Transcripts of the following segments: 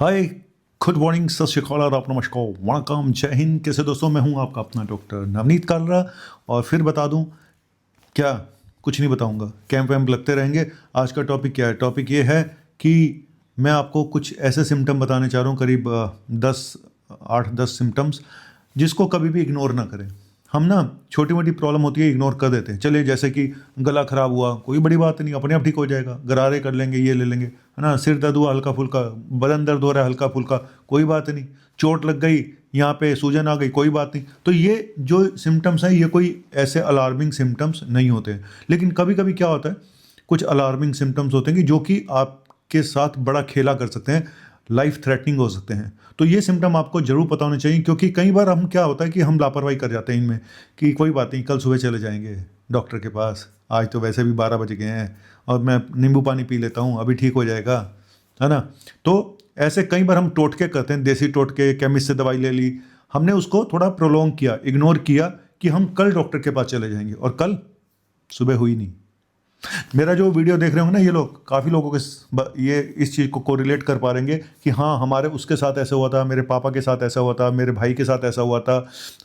हाय, good morning, सत श्री अकाल, आदाब, नमस्कार, वणकम, जय हिंद। कैसे दोस्तों, मैं हूं आपका अपना डॉक्टर नवनीत कालरा। और फिर बता दूं क्या, कुछ नहीं बताऊंगा, कैंप वैम्प लगते रहेंगे। आज का टॉपिक क्या है? टॉपिक ये है कि मैं आपको कुछ ऐसे सिम्टम बताने चाह रहा हूँ, करीब 8-10 सिम्टम्स, जिसको कभी भी इग्नोर ना करें। हम ना छोटी मोटी प्रॉब्लम होती है इग्नोर कर देते हैं। चलिए, जैसे कि गला खराब हुआ, कोई बड़ी बात नहीं, अपने आप ठीक हो जाएगा, गरारे कर लेंगे, ये ले लेंगे, है ना। सिर दर्द हुआ हल्का फुल्का, बदन दर्द हो रहा है हल्का फुल्का, कोई बात नहीं। चोट लग गई, यहाँ पे सूजन आ गई, कोई बात नहीं। तो ये जो सिम्टम्स हैं, ये कोई ऐसे अलार्मिंग सिम्टम्स नहीं होते हैं। लेकिन कभी कभी क्या होता है, कुछ अलार्मिंग सिम्टम्स होते हैं कि जो कि आपके साथ बड़ा खेला कर सकते हैं, लाइफ थ्रेटनिंग हो सकते हैं। तो ये सिम्टम आपको जरूर पता होने चाहिए, क्योंकि कई बार हम क्या होता है कि हम लापरवाही कर जाते हैं इनमें, कि कोई बात नहीं, कल सुबह चले जाएंगे डॉक्टर के पास, आज तो वैसे भी 12 बज गए हैं और मैं नींबू पानी पी लेता हूँ, अभी ठीक हो जाएगा, है ना। तो ऐसे कई बार हम टोटके करते हैं, देसी टोटके, केमिस्ट से दवाई ले ली, हमने उसको थोड़ा प्रोलॉन्ग किया, इग्नोर किया कि हम कल डॉक्टर के पास चले जाएंगे, और कल सुबह हुई नहीं। मेरा जो वीडियो देख रहे होंगे ना, ये लोग, काफ़ी लोगों के ये इस चीज़ को कोरिलेट कर पाएंगे कि हाँ, हमारे उसके साथ ऐसा हुआ था, मेरे पापा के साथ ऐसा हुआ था, मेरे भाई के साथ ऐसा हुआ था,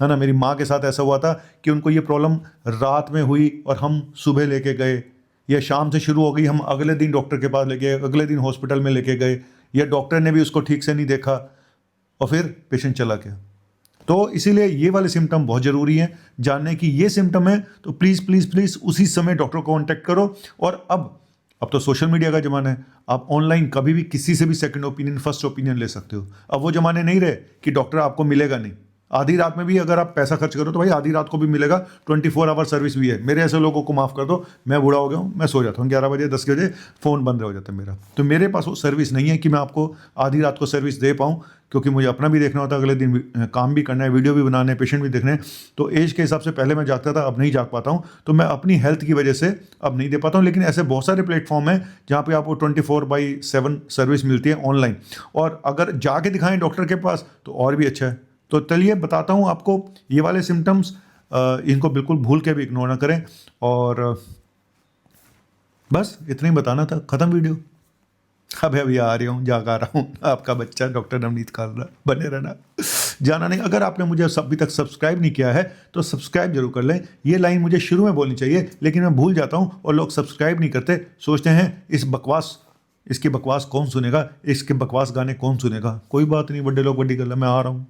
है ना, मेरी माँ के साथ ऐसा हुआ था कि उनको ये प्रॉब्लम रात में हुई और हम सुबह लेके गए, या शाम से शुरू हो गई, हम अगले दिन डॉक्टर के पास ले गए, अगले दिन हॉस्पिटल में लेके गए, या डॉक्टर ने भी उसको ठीक से नहीं देखा और फिर पेशेंट चला गया। तो इसीलिए ये वाले सिम्टम बहुत ज़रूरी हैं जानने की। ये सिम्टम है तो प्लीज़ प्लीज़ प्लीज़ उसी समय डॉक्टर को कॉन्टैक्ट करो। और अब तो सोशल मीडिया का ज़माना है, आप ऑनलाइन कभी भी किसी से भी सेकंड ओपिनियन, फर्स्ट ओपिनियन ले सकते हो। अब वो ज़माने नहीं रहे कि डॉक्टर आपको मिलेगा नहीं। आधी रात में भी अगर आप पैसा खर्च करो तो भाई आधी रात को भी मिलेगा, 24 आवर सर्विस भी है। मेरे ऐसे लोगों को माफ़ कर दो, मैं बूढ़ा हो गया हूँ, मैं सो जाता हूँ 11 बजे 10 बजे, फ़ोन बंद हो जाता है मेरा। तो मेरे पास वो सर्विस नहीं है कि मैं आपको आधी रात को सर्विस दे पाऊँ, क्योंकि मुझे अपना भी देखना होता है, अगले दिन काम भी करना है, वीडियो भी बनाने हैं, पेशेंट भी देखने हैं। तो एज के हिसाब से पहले मैं जागता था, अब नहीं जाग पाता हूँ। तो मैं अपनी हेल्थ की वजह से अब नहीं दे पाता हूँ। लेकिन ऐसे बहुत सारे प्लेटफॉर्म हैं जहाँ पे आपको 24/7 सर्विस मिलती है ऑनलाइन। और अगर जाके दिखाएं डॉक्टर के पास तो और भी अच्छा है। तो चलिए बताता हूँ आपको ये वाले सिम्टम्स, इनको बिल्कुल भूल के भी इग्नोर ना करें। और बस इतना ही बताना था, ख़त्म वीडियो। अभी आ रही हूँ, जाग आ रहा हूँ, आपका बच्चा डॉक्टर नवनीत कालरा। बने रहना, जाना नहीं। अगर आपने मुझे अभी तक सब्सक्राइब नहीं किया है तो सब्सक्राइब जरूर कर लें। ये लाइन मुझे शुरू में बोलनी चाहिए, लेकिन मैं भूल जाता हूँ और लोग सब्सक्राइब नहीं करते। सोचते हैं इसकी बकवास कौन सुनेगा, इसके बकवास गाने कौन सुनेगा। कोई बात नहीं, बड़े लोग बड़ी गल है, मैं आ रहा हूँ।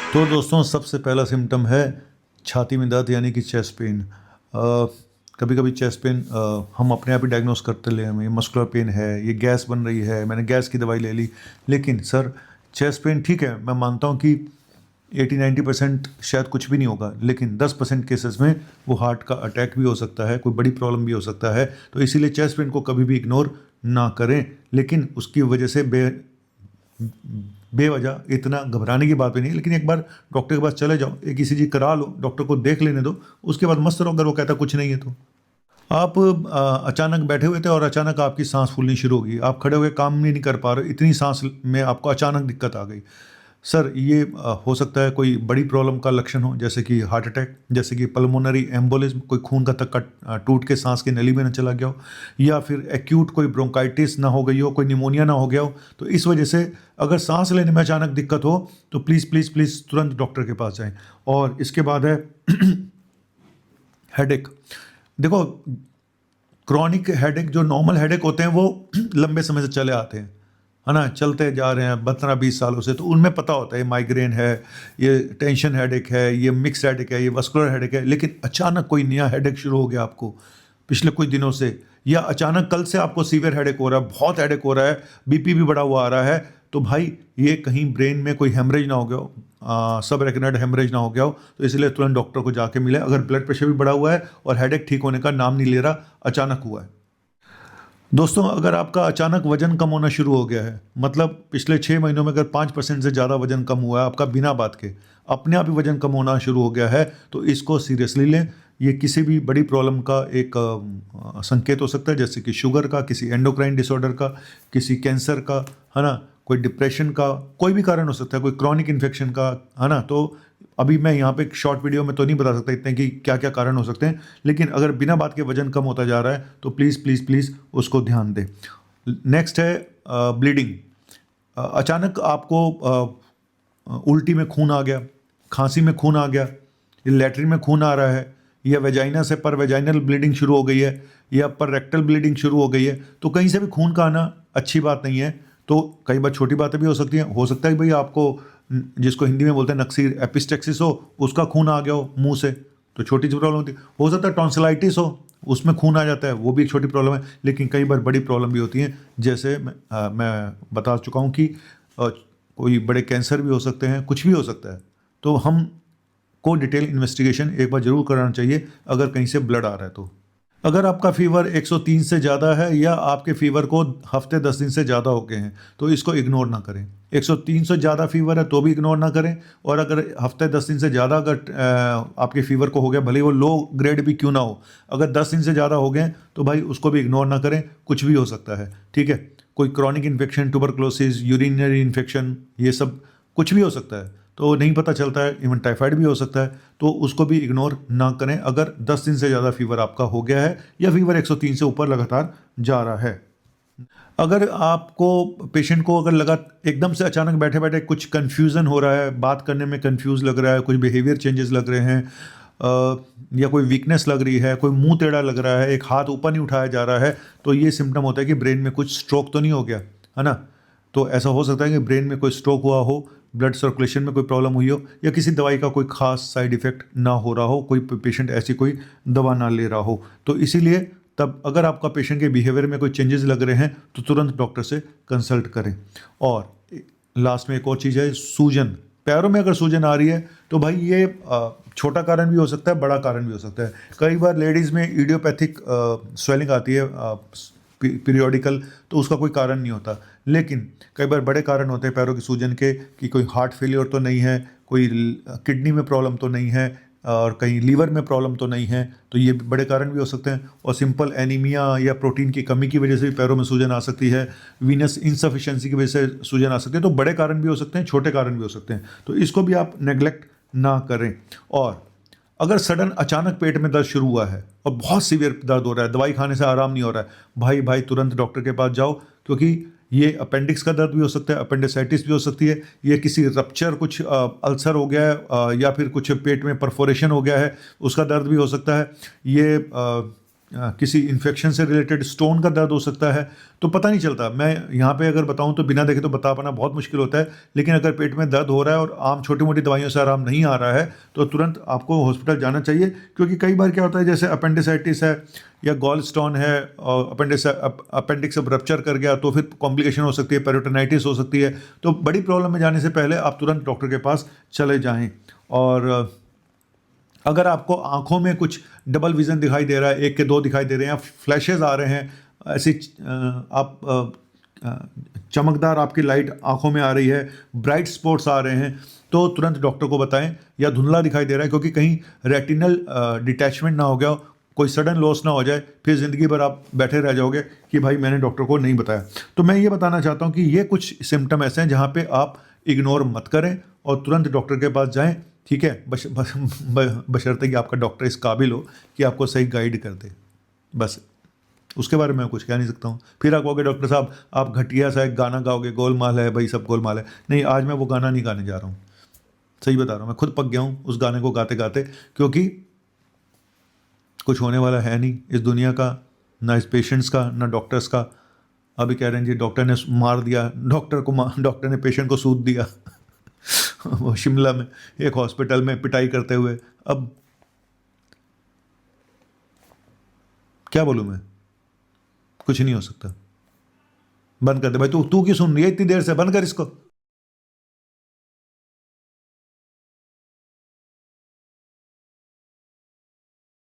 तो दोस्तों, सबसे पहला सिम्टम है छाती में दर्द, यानी कि चेस्ट पेन। कभी कभी चेस्ट पेन हम अपने आप ही डायग्नोस करते ले, हमें मस्कुलर पेन है, ये गैस बन रही है, मैंने गैस की दवाई ले ली। लेकिन सर, चेस्ट पेन ठीक है, मैं मानता हूँ कि 80-90% शायद कुछ भी नहीं होगा, लेकिन 10% केसेस में वो हार्ट का अटैक भी हो सकता है, कोई बड़ी प्रॉब्लम भी हो सकता है। तो इसीलिए चेस्ट पेन को कभी भी इग्नोर ना करें। लेकिन उसकी वजह से बेवजह इतना घबराने की बात भी नहीं। लेकिन एक बार डॉक्टर के पास चले जाओ, एक ईसीजी करा लो, डॉक्टर को देख लेने दो, उसके बाद मस्त रहो। अगर वो कहता कुछ नहीं है तो आप अचानक बैठे हुए थे और अचानक आपकी सांस फूलनी शुरू होगी, आप खड़े हुए काम नहीं कर पा रहे, इतनी सांस में आपको अचानक दिक्कत आ गई। सर, ये हो सकता है कोई बड़ी प्रॉब्लम का लक्षण हो, जैसे कि हार्ट अटैक, जैसे कि पल्मोनरी एम्बोलिज्म, कोई खून का थक्का टूट के सांस की नली में न चला गया हो, या फिर एक्यूट कोई ब्रोंकाइटिस ना हो गई हो, कोई निमोनिया ना हो गया हो। तो इस वजह से अगर सांस लेने में अचानक दिक्कत हो तो प्लीज़ प्लीज़ प्लीज़ तुरंत डॉक्टर के पास जाएं। और इसके बाद है हेडेक। देखो, क्रॉनिक हेडेक, जो नॉर्मल हेडेक होते हैं वो लंबे समय से चले आते हैं, है ना, चलते जा रहे हैं 15-20 सालों से, तो उनमें पता होता है ये माइग्रेन है, ये टेंशन हेडेक है, ये मिक्स हेडेक है, ये वस्कुलर हेडेक है। लेकिन अचानक कोई नया हेडेक शुरू हो गया आपको पिछले कुछ दिनों से, या अचानक कल से आपको सीवियर हेडेक हो रहा है, बहुत हेडेक हो रहा है, बीपी भी बढ़ा हुआ आ रहा है, तो भाई ये कहीं ब्रेन में कोई हेमरेज ना हो गया हो, सब रेकनॉइड हेमरेज ना हो गया हो। तो इसलिए तुरंत डॉक्टर को जाके मिले। अगर ब्लड प्रेशर भी बढ़ा हुआ है और हेडेक ठीक होने का नाम नहीं ले रहा, अचानक हुआ है। दोस्तों, अगर आपका अचानक वजन कम होना शुरू हो गया है, मतलब पिछले 6 महीनों में अगर 5% से ज़्यादा वजन कम हुआ है आपका, बिना बात के अपने आप ही वजन कम होना शुरू हो गया है, तो इसको सीरियसली लें। ये किसी भी बड़ी प्रॉब्लम का एक संकेत हो सकता है, जैसे कि शुगर का, किसी एंडोक्राइन डिसऑर्डर का, किसी कैंसर का, है ना, कोई डिप्रेशन का, कोई भी कारण हो सकता है, कोई क्रॉनिक इन्फेक्शन का, है ना। तो अभी मैं यहाँ पे एक शॉर्ट वीडियो में तो नहीं बता सकता इतने कि क्या क्या कारण हो सकते हैं, लेकिन अगर बिना बात के वजन कम होता जा रहा है तो प्लीज़ प्लीज़ प्लीज़ उसको ध्यान दें। नेक्स्ट है ब्लीडिंग। अचानक आपको उल्टी में खून आ गया, खांसी में खून आ गया, लैट्रिन में खून आ रहा है, या वेजाइना से पर वेजाइनल ब्लीडिंग शुरू हो गई है, या पर रेक्टल ब्लीडिंग शुरू हो गई है, तो कहीं से भी खून का आना अच्छी बात नहीं है। तो कई बार छोटी बातें भी हो सकती हैं, हो सकता है भाई आपको जिसको हिंदी में बोलते हैं नक्सीर एपिस्टेक्सिस हो, उसका खून आ गया हो मुंह से, तो छोटी सी प्रॉब्लम होती है। हो सकता है टॉन्सिलाइटिस हो, उसमें खून आ जाता है, वो भी एक छोटी प्रॉब्लम है। लेकिन कई बार बड़ी प्रॉब्लम भी होती हैं, जैसे मैं बता चुका हूँ कि कोई बड़े कैंसर भी हो सकते हैं, कुछ भी हो सकता है। तो हम को डिटेल इन्वेस्टिगेशन एक बार जरूर कराना चाहिए अगर कहीं से ब्लड आ रहा है तो। अगर आपका फीवर 103 से ज़्यादा है, या आपके फीवर को हफ्ते 10 दिन से ज़्यादा हो गए हैं, तो इसको इग्नोर ना करें। 103 से ज़्यादा फीवर है तो भी इग्नोर ना करें, और अगर हफ्ते 10 दिन से ज़्यादा अगर आपके फीवर को हो गया, भले ही वो लो ग्रेड भी क्यों ना हो, अगर 10 दिन से ज़्यादा हो गए तो भाई उसको भी इग्नोर ना करें, कुछ भी हो सकता है, ठीक है। कोई chronic infection, tuberculosis, urinary infection, ये सब कुछ भी हो सकता है, तो नहीं पता चलता है, इवन टाइफाइड भी हो सकता है, तो उसको भी इग्नोर ना करें अगर 10 दिन से ज़्यादा फीवर आपका हो गया है, या फीवर 103 से ऊपर लगातार जा रहा है। अगर आपको पेशेंट को अगर लगा एकदम से अचानक बैठे बैठे कुछ कन्फ्यूज़न हो रहा है, बात करने में कन्फ्यूज़ लग रहा है, कुछ बिहेवियर चेंजेस लग रहे हैं, या कोई वीकनेस लग रही है, कोई मुंह टेढ़ा लग रहा है, एक हाथ ऊपर नहीं उठाया जा रहा है, तो ये सिम्टम होता है कि ब्रेन में कुछ स्ट्रोक तो नहीं हो गया, है ना। तो ऐसा हो सकता है कि ब्रेन में कोई स्ट्रोक हुआ हो, ब्लड सर्कुलेशन में कोई प्रॉब्लम हुई हो, या किसी दवाई का कोई खास साइड इफ़ेक्ट ना हो रहा हो, कोई पेशेंट ऐसी कोई दवा ना ले रहा हो। तो इसीलिए तब अगर आपका पेशेंट के बिहेवियर में कोई चेंजेस लग रहे हैं तो तुरंत डॉक्टर से कंसल्ट करें। और लास्ट में एक और चीज़ है, सूजन। पैरों में अगर सूजन आ रही है तो भाई ये छोटा कारण भी हो सकता है, बड़ा कारण भी हो सकता है। कई बार लेडीज़ में इडियोपैथिक स्वेलिंग आती है पीरियोडिकल, तो उसका कोई कारण नहीं होता। लेकिन कई बार बड़े कारण होते हैं पैरों की सूजन के, कि कोई हार्ट फेलियर तो नहीं है, कोई किडनी में प्रॉब्लम तो नहीं है, और कहीं लीवर में प्रॉब्लम तो नहीं है, तो ये बड़े कारण भी हो सकते हैं। और सिंपल एनीमिया या प्रोटीन की कमी की वजह से भी पैरों में सूजन आ सकती है, वीनस इनसफिशिएंसी की वजह से सूजन आ सकती है। तो बड़े कारण भी हो सकते हैं, छोटे कारण भी हो सकते हैं, तो इसको भी आप नेग्लेक्ट ना करें। और अगर सडन अचानक पेट में दर्द शुरू हुआ है और बहुत सीवियर दर्द हो रहा है, दवाई खाने से आराम नहीं हो रहा है, भाई तुरंत डॉक्टर के पास जाओ, क्योंकि ये अपेंडिक्स का दर्द भी हो सकता है, अपेंडिसाइटिस भी हो सकती है, ये किसी रप्चर, कुछ अल्सर हो गया है, या फिर कुछ पेट में परफोरेशन हो गया है, उसका दर्द भी हो सकता है, ये किसी इन्फेक्शन से रिलेटेड स्टोन का दर्द हो सकता है। तो पता नहीं चलता, मैं यहाँ पे अगर बताऊँ तो बिना देखे तो बता पाना बहुत मुश्किल होता है। लेकिन अगर पेट में दर्द हो रहा है और आम छोटी मोटी दवाइयों से आराम नहीं आ रहा है, तो तुरंत आपको हॉस्पिटल जाना चाहिए। क्योंकि कई बार क्या होता है, जैसे अपेंडिसाइटिस है या गॉल स्टोन है, और अपेंडिक्स अब रप्चर कर गया तो फिर कॉम्प्लिकेशन हो सकती है, पेरिटोनाइटिस हो सकती है। तो बड़ी प्रॉब्लम में जाने से पहले आप तुरंत डॉक्टर के पास चले जाएँ। और अगर आपको आंखों में कुछ डबल विज़न दिखाई दे रहा है, एक के दो दिखाई दे रहे हैं, या फ्लैशेस आ रहे हैं, ऐसी चमकदार आपकी लाइट आंखों में आ रही है, ब्राइट स्पॉट्स आ रहे हैं, तो तुरंत डॉक्टर को बताएं। या धुंधला दिखाई दे रहा है, क्योंकि कहीं रेटिनल डिटैचमेंट ना हो गया हो, कोई सडन लॉस ना हो जाए, फिर ज़िंदगी भर आप बैठे रह जाओगे कि भाई मैंने डॉक्टर को नहीं बताया। तो मैं ये बताना चाहता हूँ कि ये कुछ सिम्टम ऐसे हैं जहाँ पे आप इग्नोर मत करें और तुरंत डॉक्टर के पास जाएं, ठीक है। बशर्ते कि आपका डॉक्टर इस काबिल हो कि आपको सही गाइड कर दे, बस उसके बारे में मैं कुछ कह नहीं सकता हूँ। फिर आप कहोगे डॉक्टर साहब आप घटिया सा एक गाना गाओगे, गोलमाल है भाई, सब गोलमाल है। नहीं, आज मैं वो गाना नहीं गाने जा रहा हूँ, सही बता रहा हूँ। मैं खुद पक गया हूँ उस गाने को गाते गाते, क्योंकि कुछ होने वाला है नहीं इस दुनिया का, ना इस पेशेंट्स का, ना डॉक्टर्स का। अभी कह रहे हैं जी डॉक्टर ने मार दिया, डॉक्टर ने पेशेंट को सूद दिया वो शिमला में एक हॉस्पिटल में पिटाई करते हुए। अब क्या बोलूँ मैं, कुछ नहीं हो सकता। बंद कर दे भाई, तू क्यों सुन रही है इतनी देर से, बंद कर इसको।